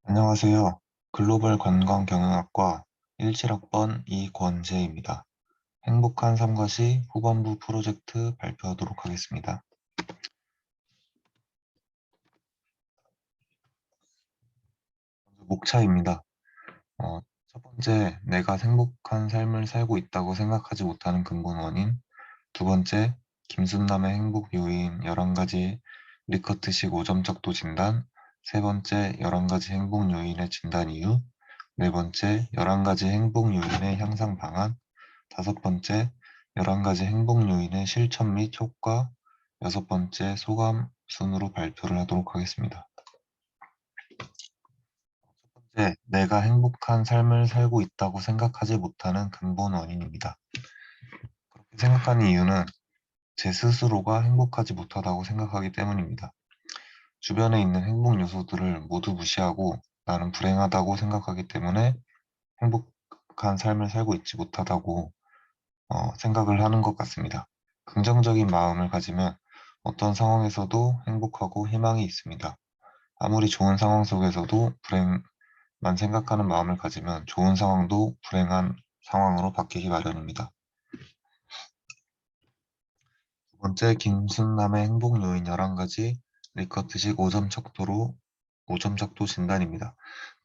안녕하세요. 글로벌 관광경영학과 17학번 이권재입니다. 행복한 삶과 시 후반부 프로젝트 발표하도록 하겠습니다. 먼저 목차입니다. 첫 번째, 내가 행복한 삶을 살고 있다고 생각하지 못하는 근본 원인. 두 번째, 김순남의 행복 요인 11가지 리커트식 5점 척도 진단. 세 번째, 11가지 행복 요인의 진단 이유. 네 번째, 11가지 행복 요인의 향상 방안. 다섯 번째, 11가지 행복 요인의 실천 및 효과. 여섯 번째, 소감 순으로 발표를 하도록 하겠습니다. 첫 번째, 내가 행복한 삶을 살고 있다고 생각하지 못하는 근본 원인입니다. 그렇게 생각하는 이유는 제 스스로가 행복하지 못하다고 생각하기 때문입니다. 주변에 있는 행복 요소들을 모두 무시하고 나는 불행하다고 생각하기 때문에 행복한 삶을 살고 있지 못하다고 생각을 하는 것 같습니다. 긍정적인 마음을 가지면 어떤 상황에서도 행복하고 희망이 있습니다. 아무리 좋은 상황 속에서도 불행만 생각하는 마음을 가지면 좋은 상황도 불행한 상황으로 바뀌기 마련입니다. 두 번째, 김순남의 행복 요인 11가지 리커트식 5점 척도 진단입니다.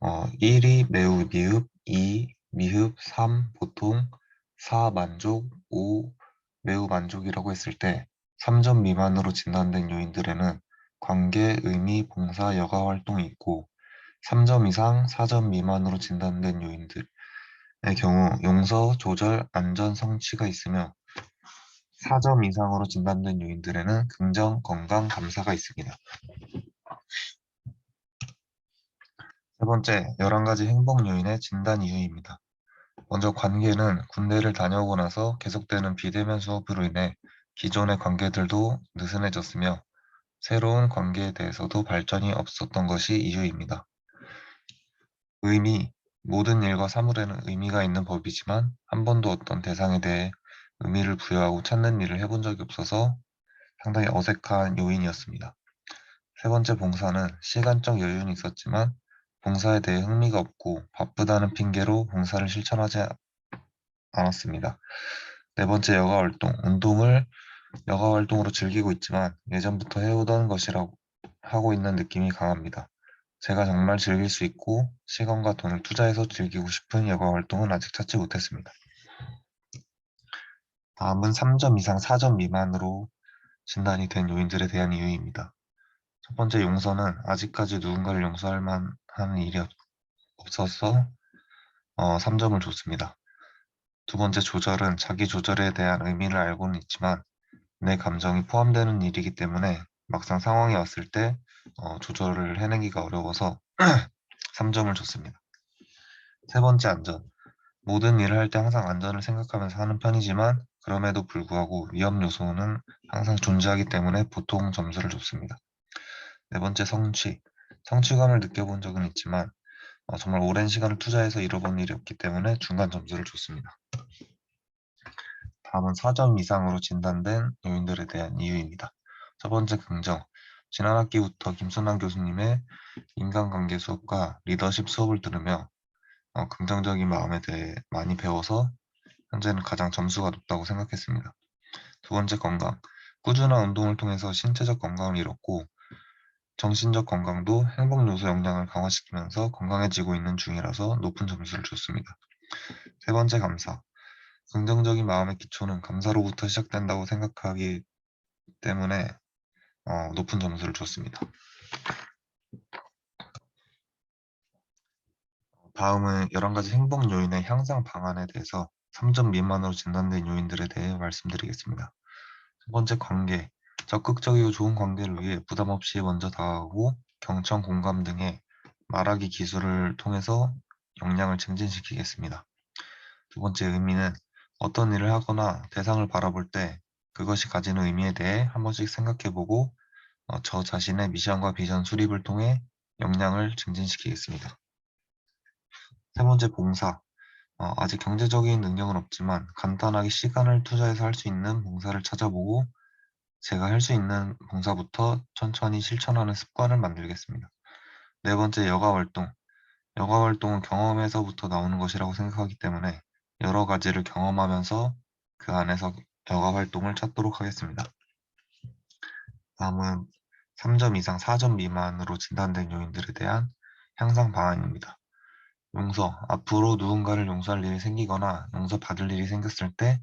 1이 매우 미흡, 2 미흡, 3 보통, 4 만족, 5 매우 만족이라고 했을 때 3점 미만으로 진단된 요인들에는 관계, 의미, 봉사, 여가 활동이 있고 3점 이상, 4점 미만으로 진단된 요인들의 경우 용서, 조절, 안전, 성취가 있으며 4점 이상으로 진단된 요인들에는 긍정, 건강, 감사가 있습니다. 세 번째, 11가지 행복 요인의 진단 이유입니다. 먼저 관계는 군대를 다녀오고 나서 계속되는 비대면 수업으로 인해 기존의 관계들도 느슨해졌으며 새로운 관계에 대해서도 발전이 없었던 것이 이유입니다. 의미, 모든 일과 사물에는 의미가 있는 법이지만 한 번도 어떤 대상에 대해 의미를 부여하고 찾는 일을 해본 적이 없어서 상당히 어색한 요인이었습니다. 세 번째 봉사는 시간적 여유는 있었지만 봉사에 대해 흥미가 없고 바쁘다는 핑계로 봉사를 실천하지 않았습니다. 네 번째 여가 활동, 운동을 여가 활동으로 즐기고 있지만 예전부터 해오던 것이라고 하고 있는 느낌이 강합니다. 제가 정말 즐길 수 있고 시간과 돈을 투자해서 즐기고 싶은 여가 활동은 아직 찾지 못했습니다. 다음은 3점 이상 4점 미만으로 진단이 된 요인들에 대한 이유입니다. 첫 번째 용서는 아직까지 누군가를 용서할 만한 일이 없어서 3점을 줬습니다. 두 번째 조절은 자기 조절에 대한 의미를 알고는 있지만 내 감정이 포함되는 일이기 때문에 막상 상황이 왔을 때 조절을 해내기가 어려워서 3점을 줬습니다. 세 번째 안전. 모든 일을 할 때 항상 안전을 생각하면서 하는 편이지만 그럼에도 불구하고 위험 요소는 항상 존재하기 때문에 보통 점수를 줬습니다. 네 번째 성취. 성취감을 느껴본 적은 있지만 정말 오랜 시간을 투자해서 이뤄본 일이 없기 때문에 중간 점수를 줬습니다. 다음은 4점 이상으로 진단된 요인들에 대한 이유입니다. 첫 번째 긍정. 지난 학기부터 김순남 교수님의 인간관계 수업과 리더십 수업을 들으며 긍정적인 마음에 대해 많이 배워서 현재는 가장 점수가 높다고 생각했습니다. 두 번째 건강. 꾸준한 운동을 통해서 신체적 건강을 잃었고 정신적 건강도 행복 요소 역량을 강화시키면서 건강해지고 있는 중이라서 높은 점수를 줬습니다. 세 번째 감사. 긍정적인 마음의 기초는 감사로부터 시작된다고 생각하기 때문에 높은 점수를 줬습니다. 다음은 11가지 행복 요인의 향상 방안에 대해서 3점 미만으로 진단된 요인들에 대해 말씀드리겠습니다. 첫 번째 관계. 적극적이고 좋은 관계를 위해 부담 없이 먼저 다가가고 경청, 공감 등의 말하기 기술을 통해서 역량을 증진시키겠습니다. 두 번째 의미는 어떤 일을 하거나 대상을 바라볼 때 그것이 가지는 의미에 대해 한 번씩 생각해보고 저 자신의 미션과 비전 수립을 통해 역량을 증진시키겠습니다. 세 번째 봉사. 아직 경제적인 능력은 없지만 간단하게 시간을 투자해서 할 수 있는 봉사를 찾아보고 제가 할 수 있는 봉사부터 천천히 실천하는 습관을 만들겠습니다. 네 번째 여가 활동. 여가 활동은 경험에서부터 나오는 것이라고 생각하기 때문에 여러 가지를 경험하면서 그 안에서 여가 활동을 찾도록 하겠습니다. 다음은 3점 이상 4점 미만으로 진단된 요인들에 대한 향상 방안입니다. 용서, 앞으로 누군가를 용서할 일이 생기거나 용서받을 일이 생겼을 때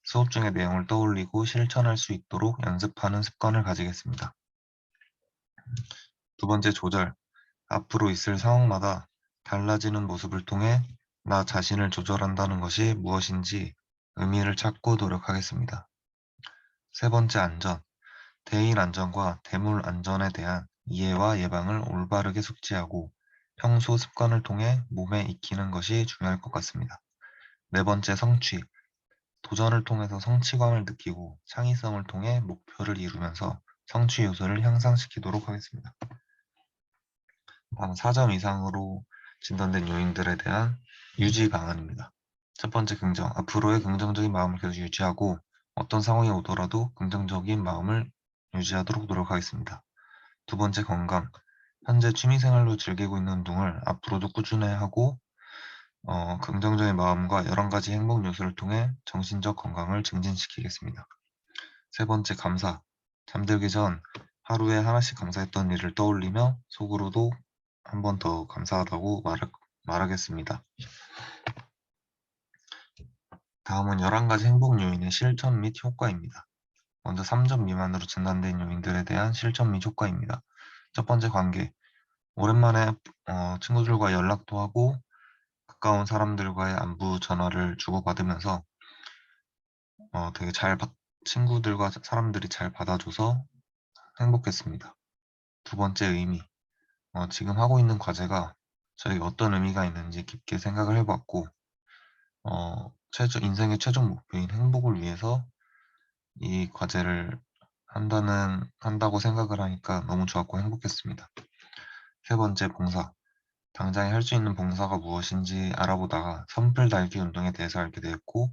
수업 중의 내용을 떠올리고 실천할 수 있도록 연습하는 습관을 가지겠습니다. 두 번째, 조절. 앞으로 있을 상황마다 달라지는 모습을 통해 나 자신을 조절한다는 것이 무엇인지 의미를 찾고 노력하겠습니다. 세 번째, 안전. 대인 안전과 대물 안전에 대한 이해와 예방을 올바르게 숙지하고 평소 습관을 통해 몸에 익히는 것이 중요할 것 같습니다. 네 번째, 성취. 도전을 통해서 성취감을 느끼고 창의성을 통해 목표를 이루면서 성취 요소를 향상시키도록 하겠습니다. 다음 4점 이상으로 진단된 요인들에 대한 유지 방안입니다. 첫 번째, 긍정. 앞으로의 긍정적인 마음을 계속 유지하고 어떤 상황이 오더라도 긍정적인 마음을 유지하도록 노력하겠습니다. 두 번째, 건강. 현재 취미생활로 즐기고 있는 운동을 앞으로도 꾸준히 하고 긍정적인 마음과 여러 가지 행복 요소를 통해 정신적 건강을 증진시키겠습니다. 세 번째, 감사. 잠들기 전 하루에 하나씩 감사했던 일을 떠올리며 속으로도 한 번 더 감사하다고 말하겠습니다. 다음은 11가지 행복 요인의 실천 및 효과입니다. 먼저 3점 미만으로 진단된 요인들에 대한 실천 및 효과입니다. 첫 번째, 관계. 오랜만에 친구들과 연락도 하고 가까운 사람들과의 안부 전화를 주고받으면서 되게 친구들과 사람들이 잘 받아줘서 행복했습니다. 두 번째, 의미. 지금 하고 있는 과제가 저에게 어떤 의미가 있는지 깊게 생각을 해봤고 인생의 최종 목표인 행복을 위해서 이 과제를 한다고 생각을 하니까 너무 좋았고 행복했습니다. 세 번째, 봉사. 당장에 할 수 있는 봉사가 무엇인지 알아보다가 선풀 달기 운동에 대해서 알게 되었고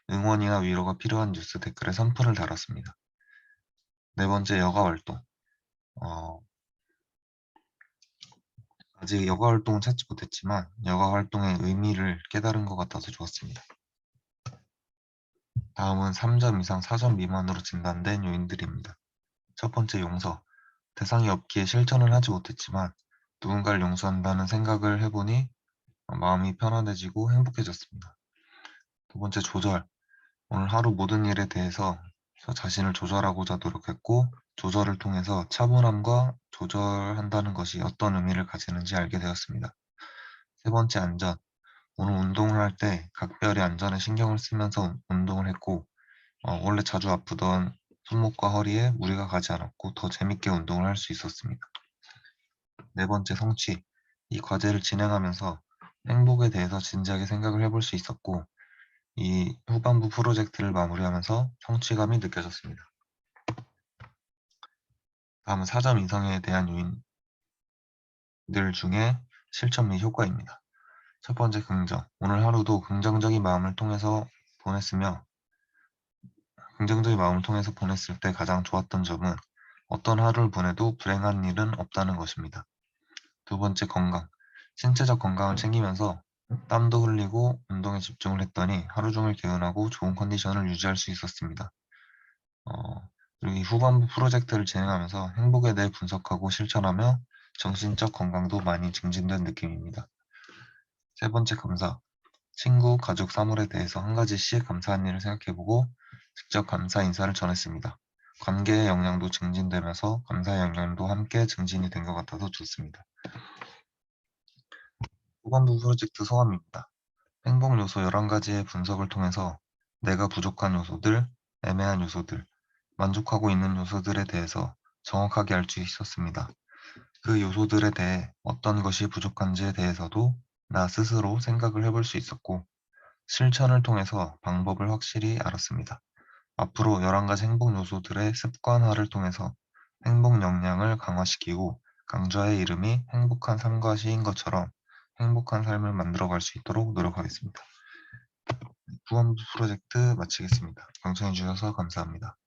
응원이나 위로가 필요한 뉴스 댓글에 선풀을 달았습니다. 네 번째, 여가 활동. 아직 여가 활동은 찾지 못했지만 여가 활동의 의미를 깨달은 것 같아서 좋았습니다. 다음은 3점 이상 4점 미만으로 진단된 요인들입니다. 첫 번째, 용서. 대상이 없기에 실천을 하지 못했지만 누군가를 용서한다는 생각을 해보니 마음이 편안해지고 행복해졌습니다. 두 번째, 조절. 오늘 하루 모든 일에 대해서 저 자신을 조절하고자 노력했고 조절을 통해서 차분함과 조절한다는 것이 어떤 의미를 가지는지 알게 되었습니다. 세 번째, 안전. 오늘 운동을 할 때 각별히 안전에 신경을 쓰면서 운동을 했고 원래 자주 아프던 손목과 허리에 무리가 가지 않았고 더 재밌게 운동을 할 수 있었습니다. 네 번째, 성취. 이 과제를 진행하면서 행복에 대해서 진지하게 생각을 해볼 수 있었고 이 후반부 프로젝트를 마무리하면서 성취감이 느껴졌습니다. 다음은 4점 이상에 대한 요인들 중에 실천 및 효과입니다. 첫 번째, 긍정. 오늘 하루도 긍정적인 마음을 통해서 보냈을 때 가장 좋았던 점은 어떤 하루를 보내도 불행한 일은 없다는 것입니다. 두 번째, 건강. 신체적 건강을 챙기면서 땀도 흘리고 운동에 집중을 했더니 하루 종일 개운하고 좋은 컨디션을 유지할 수 있었습니다. 그리고 이 후반부 프로젝트를 진행하면서 행복에 대해 분석하고 실천하며 정신적 건강도 많이 증진된 느낌입니다. 세 번째, 감사. 친구, 가족, 사물에 대해서 한 가지씩 감사한 일을 생각해보고 직접 감사 인사를 전했습니다. 관계의 역량도 증진되면서 감사의 역량도 함께 증진이 된 것 같아서 좋습니다. 후반부 프로젝트 소감입니다. 행복 요소 11가지의 분석을 통해서 내가 부족한 요소들, 애매한 요소들, 만족하고 있는 요소들에 대해서 정확하게 알 수 있었습니다. 그 요소들에 대해 어떤 것이 부족한지에 대해서도 나 스스로 생각을 해볼 수 있었고 실천을 통해서 방법을 확실히 알았습니다. 앞으로 11가지 행복 요소들의 습관화를 통해서 행복 역량을 강화시키고 강좌의 이름이 행복한 삶과 시인 것처럼 행복한 삶을 만들어갈 수 있도록 노력하겠습니다. 후원부 프로젝트 마치겠습니다. 경청해 주셔서 감사합니다.